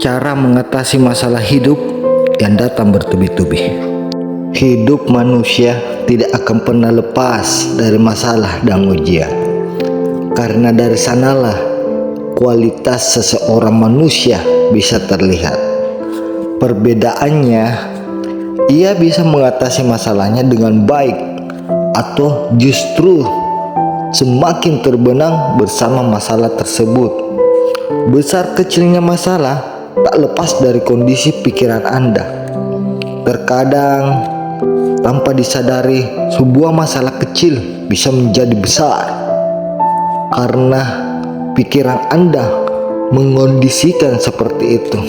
Cara mengatasi masalah hidup yang datang bertubi-tubi. Hidup manusia tidak akan pernah lepas dari masalah dan ujian. Karena dari sanalah kualitas seseorang manusia bisa terlihat. Perbedaannya, ia bisa mengatasi masalahnya dengan baik atau justru semakin terbenam bersama masalah tersebut. Besar kecilnya masalah tak lepas dari kondisi pikiran Anda. Terkadang tanpa disadari, sebuah masalah kecil bisa menjadi besar karena pikiran Anda mengondisikan seperti itu.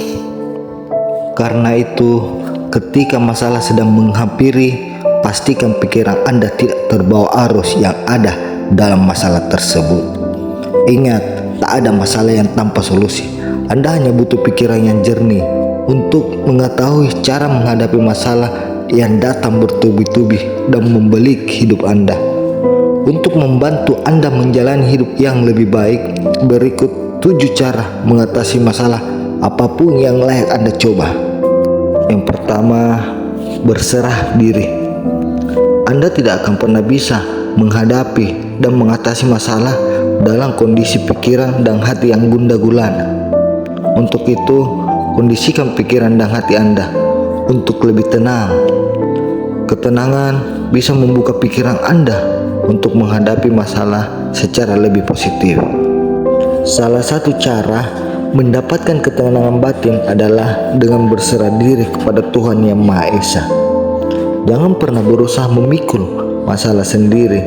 Karena itu, ketika masalah sedang menghampiri, pastikan pikiran Anda tidak terbawa arus yang ada dalam masalah tersebut. Ingat, tak ada masalah yang tanpa solusi. Anda hanya butuh pikiran yang jernih untuk mengetahui cara menghadapi masalah yang datang bertubi-tubi dan membelit hidup Anda. Untuk membantu Anda menjalani hidup yang lebih baik, berikut 7 cara mengatasi masalah apapun yang layak Anda coba. Yang pertama, berserah diri. Anda tidak akan pernah bisa menghadapi dan mengatasi masalah dalam kondisi pikiran dan hati yang gundah gulana. Untuk itu, kondisikan pikiran dan hati Anda untuk lebih tenang. Ketenangan bisa membuka pikiran Anda untuk menghadapi masalah secara lebih positif. Salah satu cara mendapatkan ketenangan batin adalah dengan berserah diri kepada Tuhan Yang Maha Esa. Jangan pernah berusaha memikul masalah sendiri,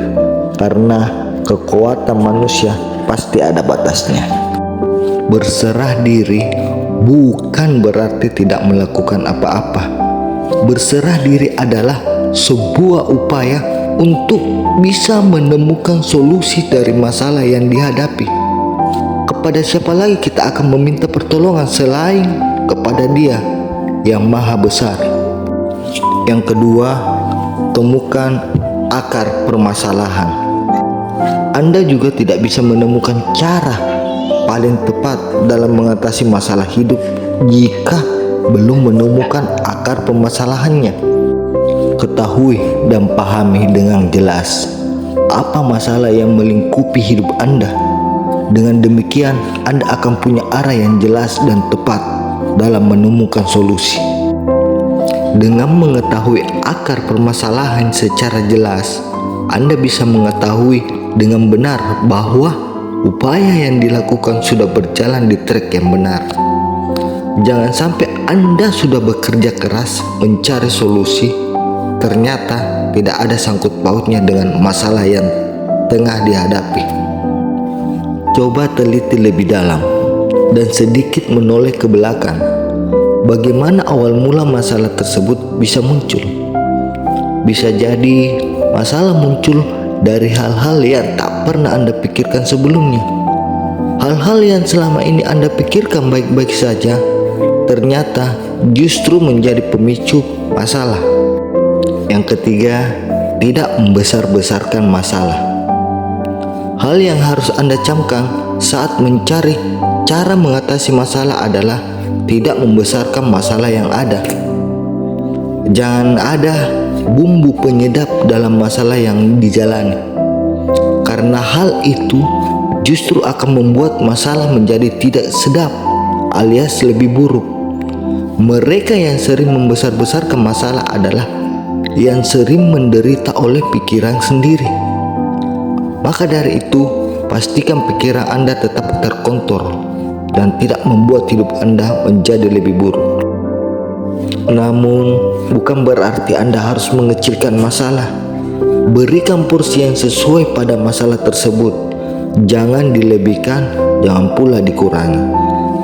karena kekuatan manusia pasti ada batasnya. Berserah diri bukan berarti tidak melakukan apa-apa. Berserah diri adalah sebuah upaya untuk bisa menemukan solusi dari masalah yang dihadapi. Kepada siapa lagi kita akan meminta pertolongan selain kepada Dia yang Maha Besar? Yang kedua, temukan akar permasalahan. Anda juga tidak bisa menemukan cara paling tepat dalam mengatasi masalah hidup jika belum menemukan akar permasalahannya. Ketahui dan pahami dengan jelas apa masalah yang melingkupi hidup Anda. Dengan demikian, Anda akan punya arah yang jelas dan tepat dalam menemukan solusi. Dengan mengetahui akar permasalahan secara jelas, Anda bisa mengetahui dengan benar bahwa upaya yang dilakukan sudah berjalan di trek yang benar. Jangan sampai Anda sudah bekerja keras mencari solusi, ternyata tidak ada sangkut pautnya dengan masalah yang tengah dihadapi. Coba teliti lebih dalam dan sedikit menoleh ke belakang. Bagaimana awal mula masalah tersebut bisa muncul? Bisa jadi masalah muncul dari hal-hal yang tak pernah Anda pikirkan sebelumnya. Hal-hal yang selama ini Anda pikirkan baik-baik saja, ternyata justru menjadi pemicu masalah. Yang ketiga, tidak membesar-besarkan masalah. Hal yang harus Anda camkan saat mencari cara mengatasi masalah adalah tidak membesarkan masalah yang ada. Jangan ada bumbu penyedap dalam masalah yang dijalani, karena hal itu justru akan membuat masalah menjadi tidak sedap alias lebih buruk. Mereka yang sering membesar-besarkan masalah adalah yang sering menderita oleh pikiran sendiri. Maka dari itu, pastikan pikiran Anda tetap terkontrol dan tidak membuat hidup Anda menjadi lebih buruk. Namun, bukan berarti Anda harus mengecilkan masalah. Berikan porsi yang sesuai pada masalah tersebut. Jangan dilebihkan, jangan pula dikurangi.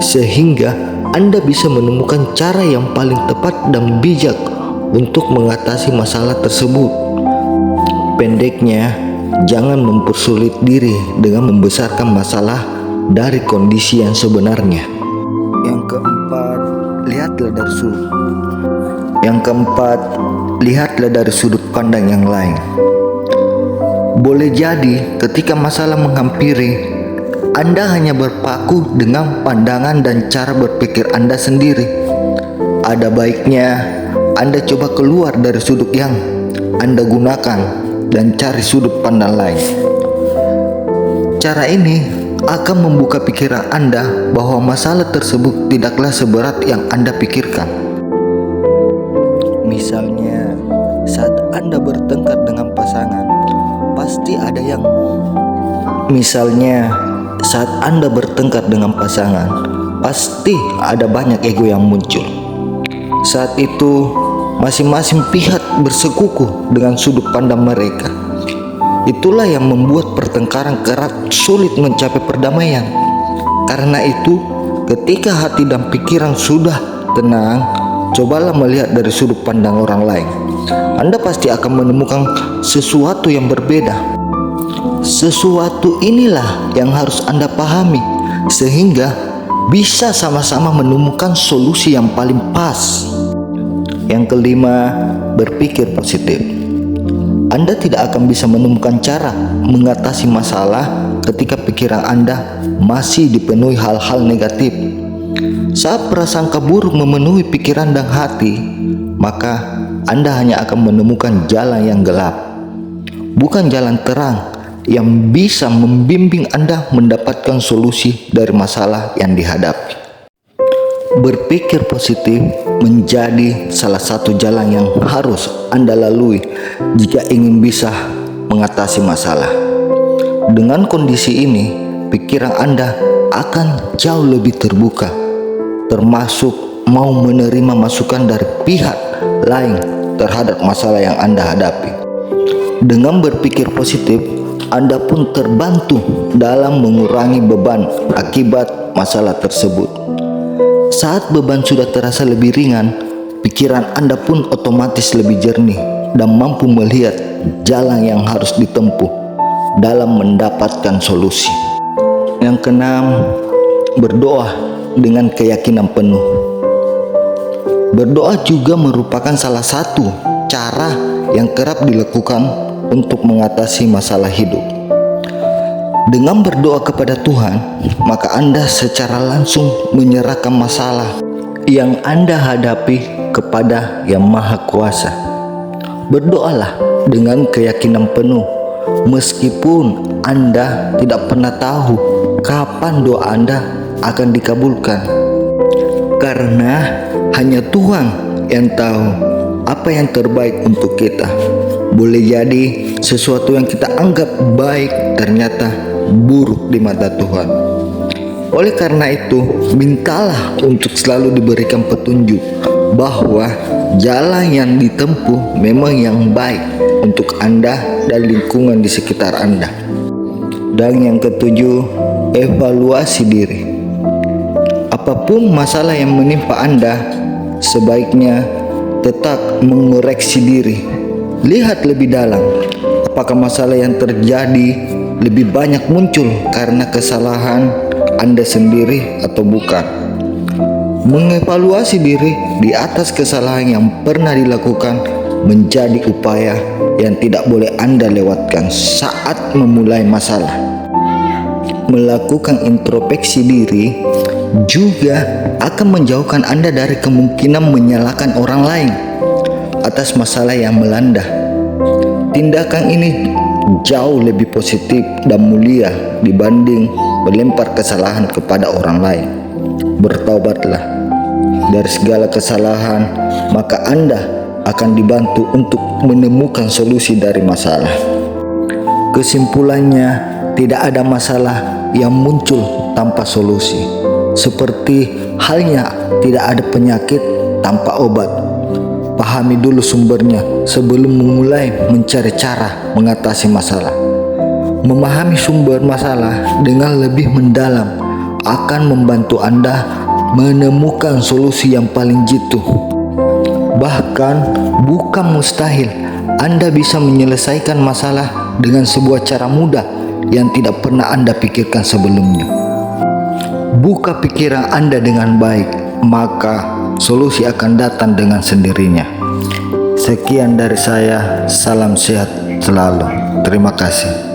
Sehingga Anda bisa menemukan cara yang paling tepat dan bijak untuk mengatasi masalah tersebut. Pendeknya, jangan mempersulit diri dengan membesarkan masalah dari kondisi yang sebenarnya. Yang keempat, lihatlah dari sudut pandang yang lain. Boleh jadi ketika masalah menghampiri, Anda hanya berpaku dengan pandangan dan cara berpikir Anda sendiri. Ada baiknya Anda coba keluar dari sudut yang Anda gunakan dan cari sudut pandang lain. Cara ini akan membuka pikiran Anda bahwa masalah tersebut tidaklah seberat yang Anda pikirkan. Misalnya, saat Anda bertengkar dengan pasangan, pasti ada yang banyak ego yang muncul. Saat itu, masing-masing pihak bersekukuh dengan sudut pandang mereka. Itulah yang membuat pertengkaran kerap sulit mencapai perdamaian. Karena itu, ketika hati dan pikiran sudah tenang, cobalah melihat dari sudut pandang orang lain. Anda pasti akan menemukan sesuatu yang berbeda. Sesuatu inilah yang harus Anda pahami, sehingga bisa sama-sama menemukan solusi yang paling pas. Yang kelima, berpikir positif. Anda tidak akan bisa menemukan cara mengatasi masalah ketika pikiran Anda masih dipenuhi hal-hal negatif. Saat prasangka buruk memenuhi pikiran dan hati, maka Anda hanya akan menemukan jalan yang gelap, bukan jalan terang yang bisa membimbing Anda mendapatkan solusi dari masalah yang dihadapi. Berpikir positif menjadi salah satu jalan yang harus Anda lalui jika ingin bisa mengatasi masalah. Dengan kondisi ini, pikiran Anda akan jauh lebih terbuka, termasuk mau menerima masukan dari pihak lain terhadap masalah yang Anda hadapi. Dengan berpikir positif, Anda pun terbantu dalam mengurangi beban akibat masalah tersebut. Saat beban sudah terasa lebih ringan, pikiran Anda pun otomatis lebih jernih dan mampu melihat jalan yang harus ditempuh dalam mendapatkan solusi. Yang keenam, berdoa dengan keyakinan penuh. Berdoa juga merupakan salah satu cara yang kerap dilakukan untuk mengatasi masalah hidup. Dengan berdoa kepada Tuhan, maka Anda secara langsung menyerahkan masalah yang Anda hadapi kepada Yang Maha Kuasa. Berdoalah dengan keyakinan penuh, meskipun Anda tidak pernah tahu kapan doa Anda akan dikabulkan. Karena hanya Tuhan yang tahu apa yang terbaik untuk kita. Boleh jadi sesuatu yang kita anggap baik ternyata buruk di mata Tuhan. Oleh karena itu, mintalah untuk selalu diberikan petunjuk bahwa jalan yang ditempuh memang yang baik untuk Anda dan lingkungan di sekitar Anda. Dan yang ketujuh, evaluasi diri. Apapun masalah yang menimpa Anda, sebaiknya tetap mengoreksi diri. Lihat lebih dalam, apakah masalah yang terjadi lebih banyak muncul karena kesalahan Anda sendiri atau bukan. Mengevaluasi diri di atas kesalahan yang pernah dilakukan menjadi upaya yang tidak boleh Anda lewatkan saat memulai masalah. Melakukan introspeksi diri juga akan menjauhkan Anda dari kemungkinan menyalahkan orang lain atas masalah yang melanda. Tindakan ini jauh lebih positif dan mulia dibanding melempar kesalahan kepada orang lain. Bertaubatlah dari segala kesalahan, maka Anda akan dibantu untuk menemukan solusi dari masalah. Kesimpulannya, tidak ada masalah yang muncul tanpa solusi. Seperti halnya tidak ada penyakit tanpa obat. Pahami dulu sumbernya sebelum memulai mencari cara mengatasi masalah. Memahami sumber masalah dengan lebih mendalam akan membantu Anda menemukan solusi yang paling jitu. Bahkan bukan mustahil Anda bisa menyelesaikan masalah dengan sebuah cara mudah yang tidak pernah Anda pikirkan sebelumnya. Buka pikiran Anda dengan baik, maka solusi akan datang dengan sendirinya. Sekian dari saya, salam sehat selalu. Terima kasih.